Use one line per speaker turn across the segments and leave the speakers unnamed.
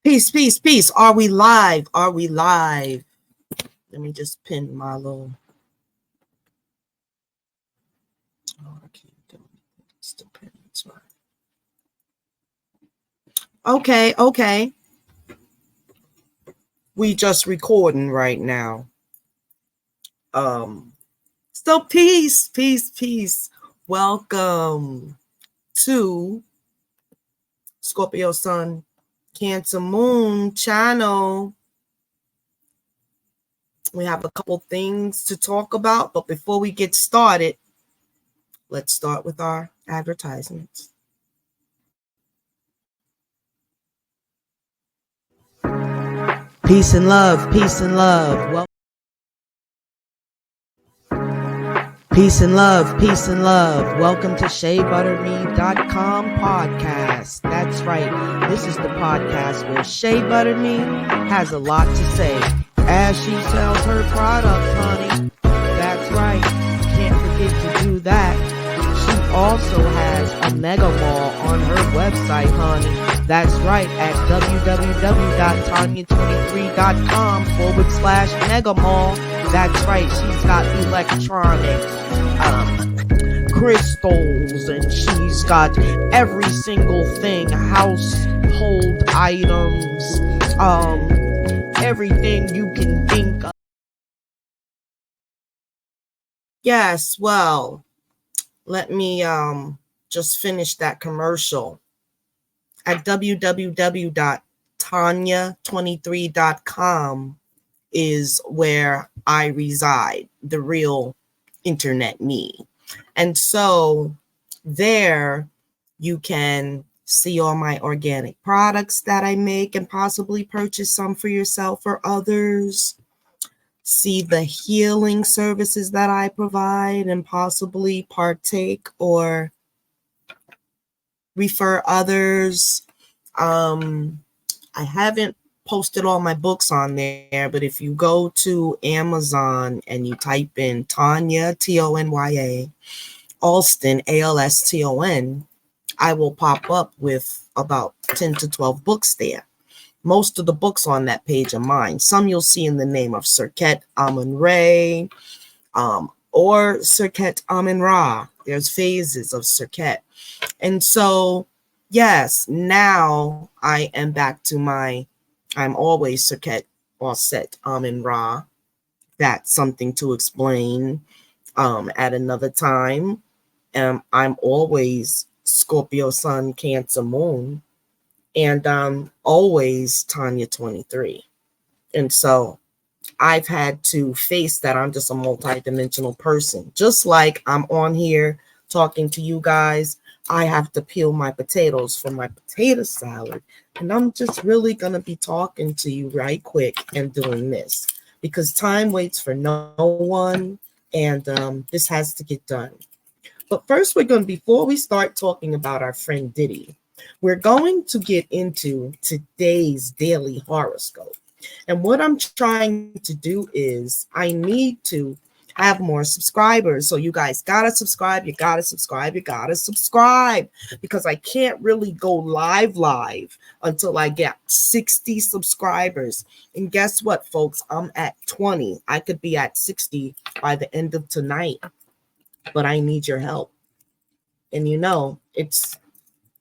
Peace, peace, peace. Are we live? Are we live? Let me just pin my little. Oh, I can't do it. It's the pin. That's right. Okay. We just recording right now. So peace. Welcome to Scorpio Sun Cancer Moon channel. We have a couple things to talk about, but before we get started, let's start with our advertisements. Peace and love. Well, peace and love. Welcome to SheaButterMe.com podcast. That's right. This is the podcast where Shea Butter Me has a lot to say as she sells her products, honey. That's right. Can't forget to do that. She also has a mega mall on her website, honey. That's right, at www.tanya23.com/mega mall. That's right, she's got electronics, crystals, and she's got every single thing, household items, everything you can think of. Yes, well, let me just finish that commercial. At www.tanya23.com is where I reside, the real internet me. And so there you can see all my organic products that I make and possibly purchase some for yourself or others. See the healing services that I provide and possibly partake or refer others. I haven't posted all my books on there, but if you go to Amazon and you type in Tanya, Tonya, Alston, Alston, I will pop up with about 10 to 12 books there. Most of the books on that page are mine. Some you'll see in the name of Serket Amun-Re, or Serket Amun-Ra. There's phases of Serket. And so, yes, now I am back to I'm always Serket Offset Amun-Ra. That's something to explain at another time. I'm always Scorpio Sun Cancer Moon. And I'm always Tanya 23. And so I've had to face that I'm just a multidimensional person. Just like I'm on here talking to you guys, I have to peel my potatoes for my potato salad. And I'm just really going to be talking to you right quick and doing this because time waits for no one. And this has to get done. But first, before we start talking about our friend Diddy, we're going to get into today's daily horoscope. And what I'm trying to do is I need to have more subscribers. So you guys gotta subscribe. You gotta subscribe because I can't really go live until I get 60 subscribers. And guess what, folks? I'm at 20. I could be at 60 by the end of tonight, but I need your help. And it's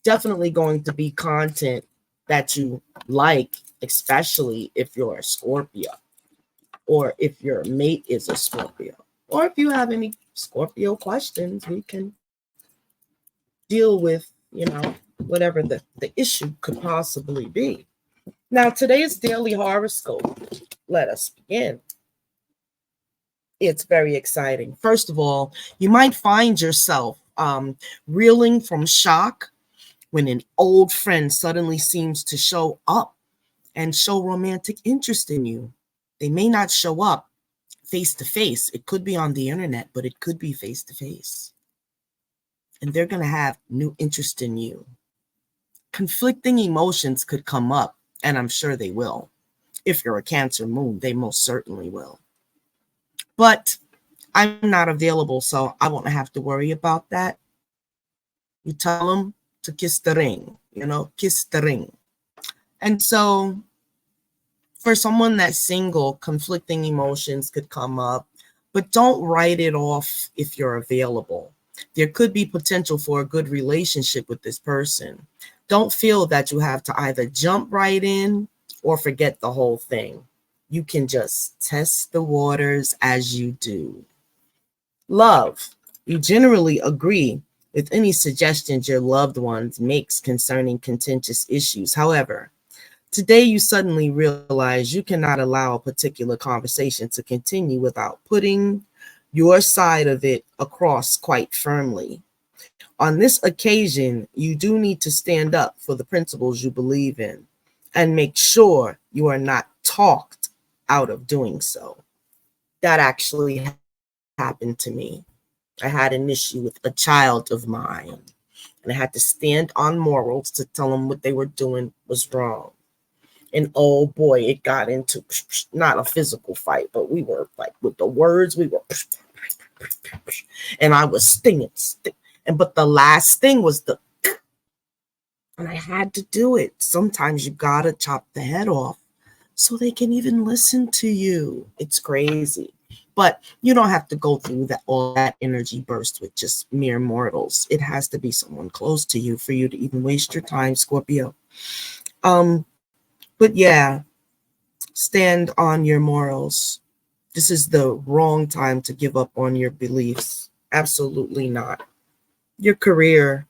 definitely going to be content that you like, especially if you're a Scorpio or if your mate is a Scorpio, or if you have any Scorpio questions, we can deal with, whatever the issue could possibly be. Now, today's daily horoscope, let us begin. It's very exciting. First of all, you might find yourself reeling from shock when an old friend suddenly seems to show up and show romantic interest in you. They may not show up face to face. It could be on the internet, but it could be face to face. And they're going to have new interest in you. Conflicting emotions could come up, and I'm sure they will. If you're a Cancer Moon, they most certainly will. But I'm not available, so I won't have to worry about that. You tell them to kiss the ring, kiss the ring. And so for someone that's single, conflicting emotions could come up, but don't write it off if you're available. There could be potential for a good relationship with this person. Don't feel that you have to either jump right in or forget the whole thing. You can just test the waters as you do. Love. You generally agree with any suggestions your loved ones makes concerning contentious issues. However, today you suddenly realize you cannot allow a particular conversation to continue without putting your side of it across quite firmly. On this occasion, you do need to stand up for the principles you believe in and make sure you are not talked out of doing so. That actually happened to me. I had an issue with a child of mine, and I had to stand on morals to tell them what they were doing was wrong. And oh boy, it got into not a physical fight, but we were like with the words, we were, and I was stinging. But the last thing was and I had to do it. Sometimes you gotta chop the head off so they can even listen to you. It's crazy. But you don't have to go through all that energy burst with just mere mortals. It has to be someone close to you for you to even waste your time, Scorpio. But yeah, stand on your morals. This is the wrong time to give up on your beliefs. Absolutely not. Your career.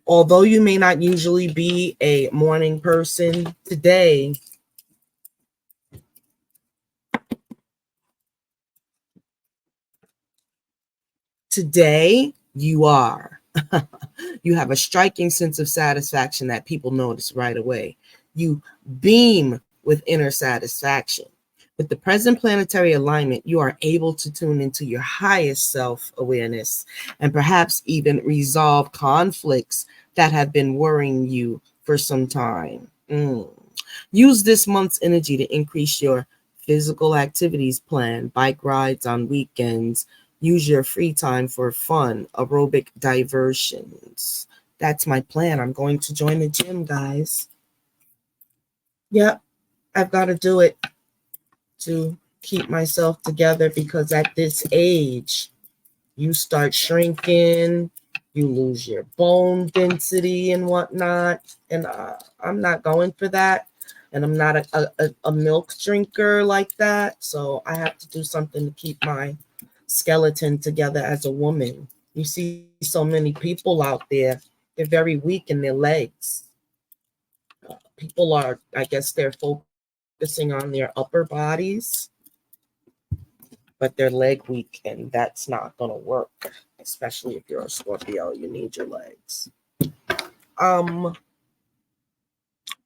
Although you may not usually be a morning person, today you are. You have a striking sense of satisfaction that people notice right away. You beam with inner satisfaction. With the present planetary alignment, you are able to tune into your highest self-awareness and perhaps even resolve conflicts that have been worrying you for some time. Use this month's energy to increase your physical activities plan, bike rides on weekends. Use your free time for fun, aerobic diversions. That's my plan. I'm going to join the gym, guys. Yep, I've got to do it to keep myself together because at this age, you start shrinking, you lose your bone density and whatnot. And I'm not going for that. And I'm not a milk drinker like that. So I have to do something to keep my skeleton together as a woman. You see so many people out there, they're very weak in their legs. People are, I guess they're focusing on their upper bodies, but they're leg weak, and that's not going to work, especially if you're a Scorpio. You need your legs.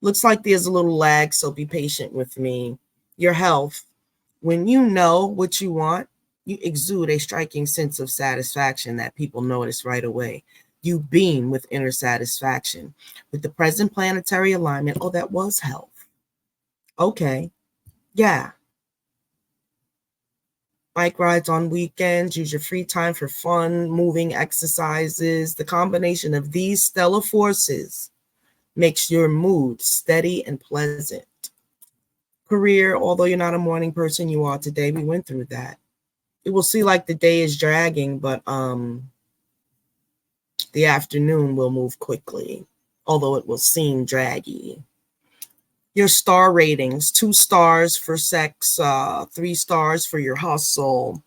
Looks like there's a little lag, so be patient with me. Your health. When you know what you want, you exude a striking sense of satisfaction that people notice right away. You beam with inner satisfaction. With the present planetary alignment, oh, that was health. Okay, yeah. Bike rides on weekends, use your free time for fun, moving exercises. The combination of these stellar forces makes your mood steady and pleasant. Career, although you're not a morning person, you are today. We went through that. It will see like the day is dragging, but the afternoon will move quickly, although it will seem draggy. Your star ratings: 2 stars for sex, 3 stars for your hustle,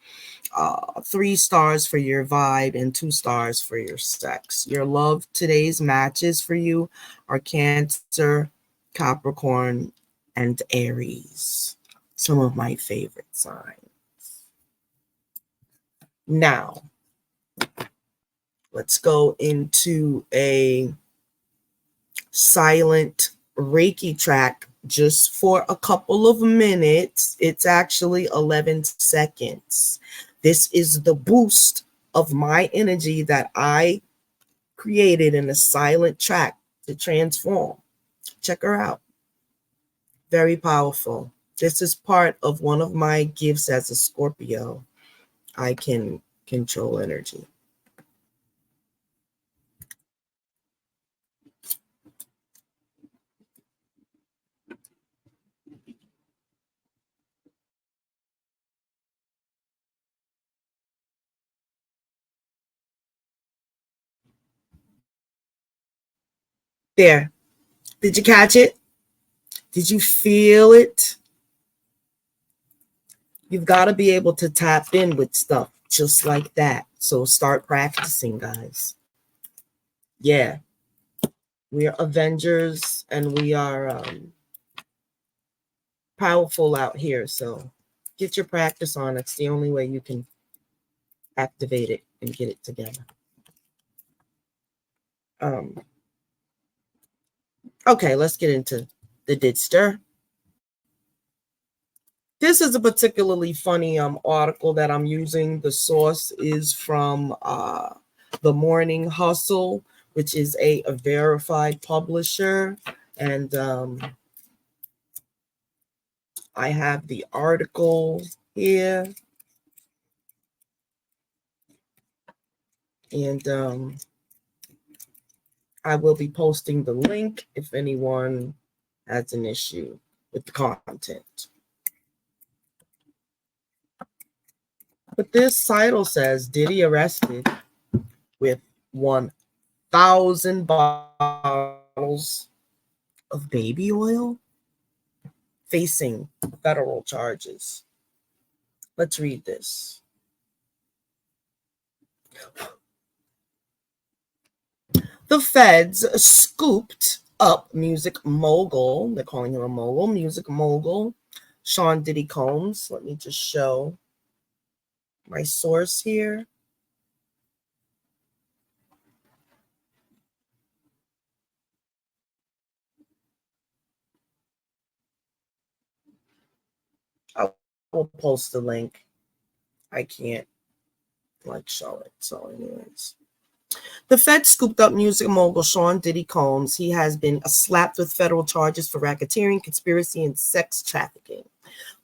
3 stars for your vibe, and 2 stars for your sex. Your love today's matches for you are Cancer, Capricorn, and Aries. Some of my favorite signs. Now, let's go into a silent Reiki track just for a couple of minutes. It's actually 11 seconds. This is the boost of my energy that I created in a silent track to transform. Check her out. Very powerful. This is part of one of my gifts as a Scorpio. I can control energy. There. Did you catch it? Did you feel it? You've got to be able to tap in with stuff just like that. So start practicing, guys. Yeah. We are Avengers and we are powerful out here. So get your practice on. It's the only way you can activate it and get it together. Okay, let's get into the Didster. This is a particularly funny article that I'm using. The source is from The Morning Hustle, which is a verified publisher. And I have the article here. And I will be posting the link if anyone has an issue with the content. But this title says, Diddy arrested with 1,000 bottles of baby oil, facing federal charges. Let's read this. The feds scooped up music mogul, they're calling him a mogul, music mogul, Sean Diddy Combs. Let me just show my source here. I will post the link. I can't show it. So anyways. The Fed scooped up music mogul Sean Diddy Combs. He has been slapped with federal charges for racketeering, conspiracy, and sex trafficking.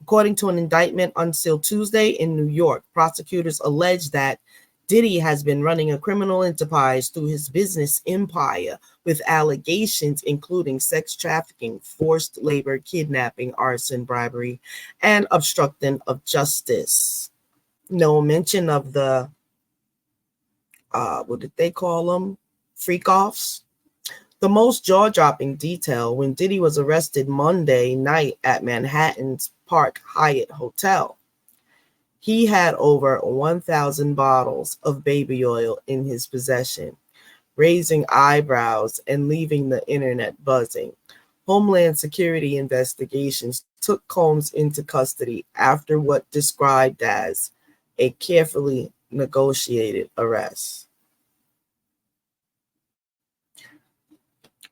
According to an indictment unsealed Tuesday in New York, prosecutors allege that Diddy has been running a criminal enterprise through his business empire with allegations including sex trafficking, forced labor, kidnapping, arson, bribery, and obstruction of justice. No mention of the what did they call them? Freak-offs. The most jaw-dropping detail: when Diddy was arrested Monday night at Manhattan's Park Hyatt Hotel, he had over 1,000 bottles of baby oil in his possession, raising eyebrows and leaving the internet buzzing. Homeland Security investigations took Combs into custody after what described as a carefully negotiated arrest.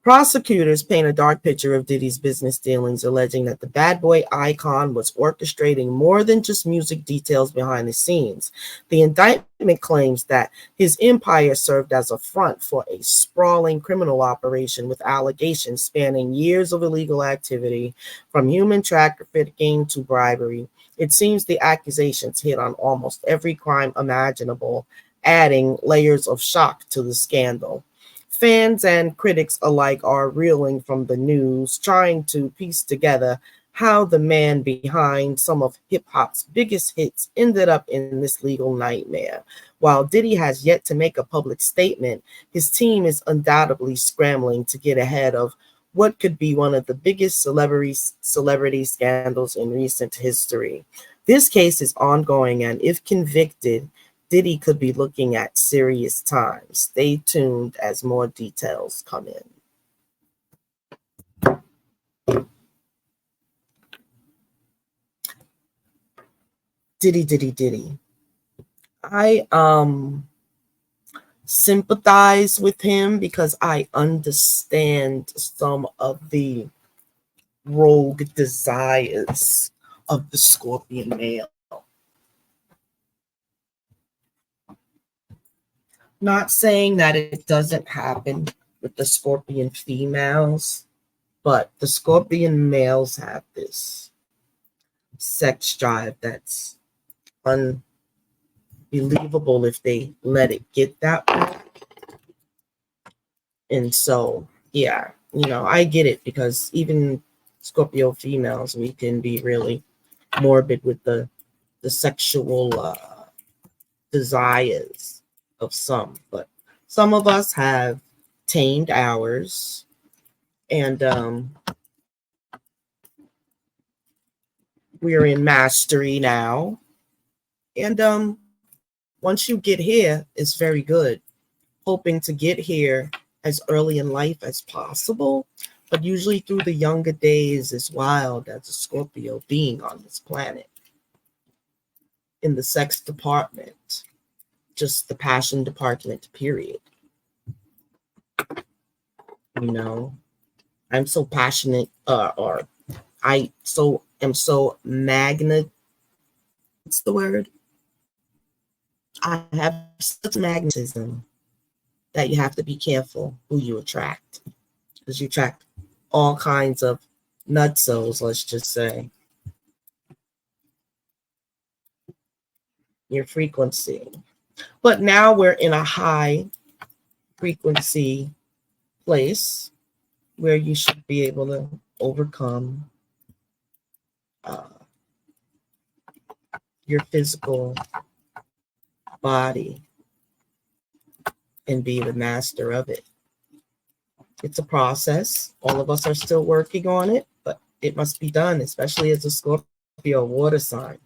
Prosecutors paint a dark picture of Diddy's business dealings, alleging that the bad boy icon was orchestrating more than just music details behind the scenes. The indictment claims that his empire served as a front for a sprawling criminal operation with allegations spanning years of illegal activity, from human trafficking to bribery. It seems the accusations hit on almost every crime imaginable, adding layers of shock to the scandal. Fans and critics alike are reeling from the news, trying to piece together how the man behind some of hip-hop's biggest hits ended up in this legal nightmare. While Diddy has yet to make a public statement, his team is undoubtedly scrambling to get ahead of what could be one of the biggest celebrity scandals in recent history. This case is ongoing, and if convicted, Diddy could be looking at serious time. Stay tuned as more details come in. Diddy. I sympathize with him because I understand some of the rogue desires of the Scorpion male. Not saying that it doesn't happen with the Scorpion females, but the Scorpion males have this sex drive that's unbelievable if they let it get that way. And so, yeah, I get it, because even Scorpio females, we can be really morbid with the sexual desires of some, but some of us have tamed ours, And we're in mastery now. And once you get here, it's very good. Hoping to get here as early in life as possible, but usually through the younger days is wild as a Scorpio being on this planet. In the sex department, just the passion department, period. You know, I'm so passionate, or I am so what's the word? I have such magnetism that you have to be careful who you attract, because you attract all kinds of nutsos, let's just say. Your frequency. But now we're in a high frequency place where you should be able to overcome your physical body and be the master of it. It's a process. All of us are still working on it, but it must be done, especially as a Scorpio water sign.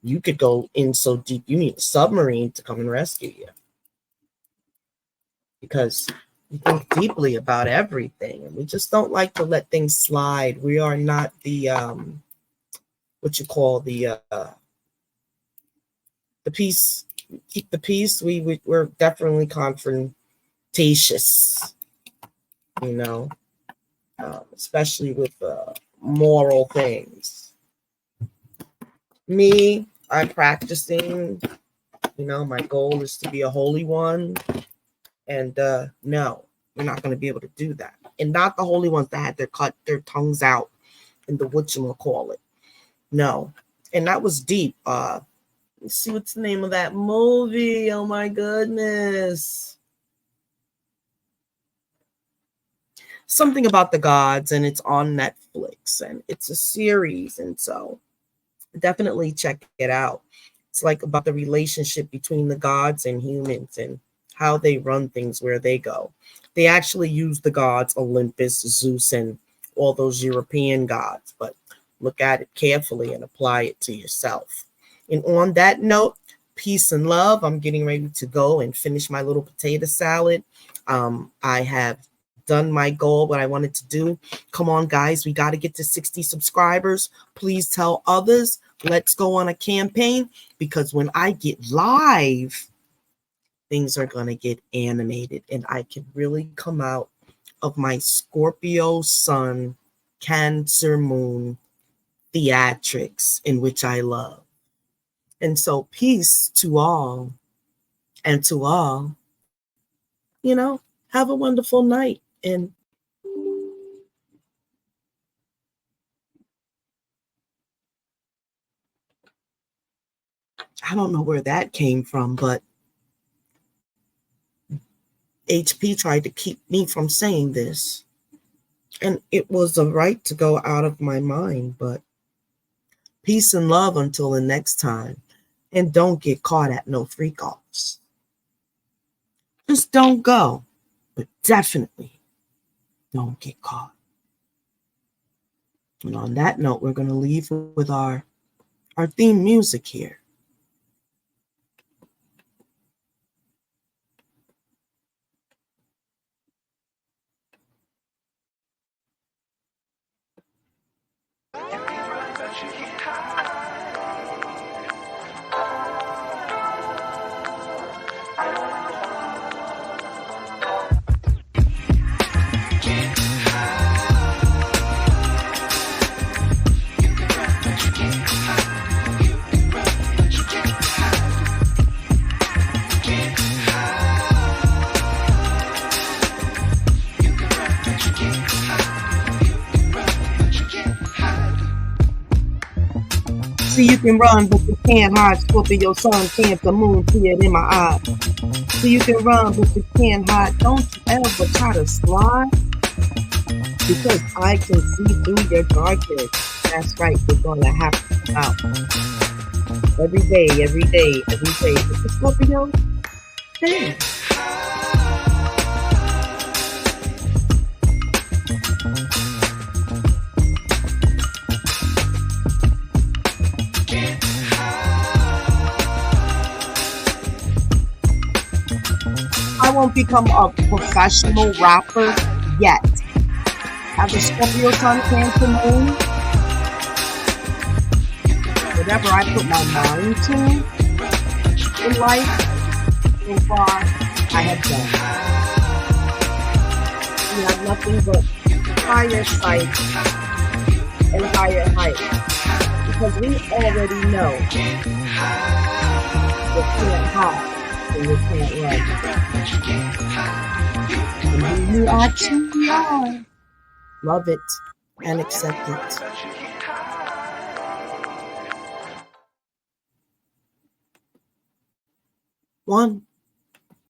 You could go in so deep, you need a submarine to come and rescue you. Because we think deeply about everything, and we just don't like to let things slide. We are not the what you call the peace. Keep the peace. We're definitely confrontatious, you know, especially with moral things. Me, I'm practicing. You know, my goal is to be a holy one. And no, we're not going to be able to do that. And not the holy ones that had cut their tongues out in the whatchamacallit. No. And that was deep. Let's see, what's the name of that movie? Oh my goodness. Something about the gods, and it's on Netflix, and it's a series. And so definitely check it out. It's like about the relationship between the gods and humans and how they run things where they go. They actually use the gods, Olympus, Zeus, and all those European gods, but look at it carefully and apply it to yourself. And on that note, peace and love. I'm getting ready to go and finish my little potato salad. I have done my goal, what I wanted to do. Come on, guys, we got to get to 60 subscribers. Please tell others. Let's go on a campaign, because when I get live, things are going to get animated, and I can really come out of my Scorpio Sun Cancer Moon theatrics, in which I love. And so peace to all, and to all, you know, have a wonderful night. And I don't know where that came from, but HP tried to keep me from saying this, and it was a right to go out of my mind. But peace and love until the next time, and don't get caught at no freak offs. Just don't go, but definitely don't get caught. And on that note, we're going to leave with our theme music here. See, you can run, but you can't hide. Scorpio Sun Cancer Moon, see it in my eyes. See, you can run, but you can't hide. Don't you ever try to slide, because I can see through your darkness. That's right, we're gonna have to come out. Every day, every day, every day. It's a Scorpio thing. won't become a professional rapper yet. Have the Scorpio Sun Cancer Moon. Whatever I put my mind to in life, so far, I have done. We have nothing but higher sight and higher height. Because we already know you can't hide and you can't run. And who you actually are, love it and accept it. One.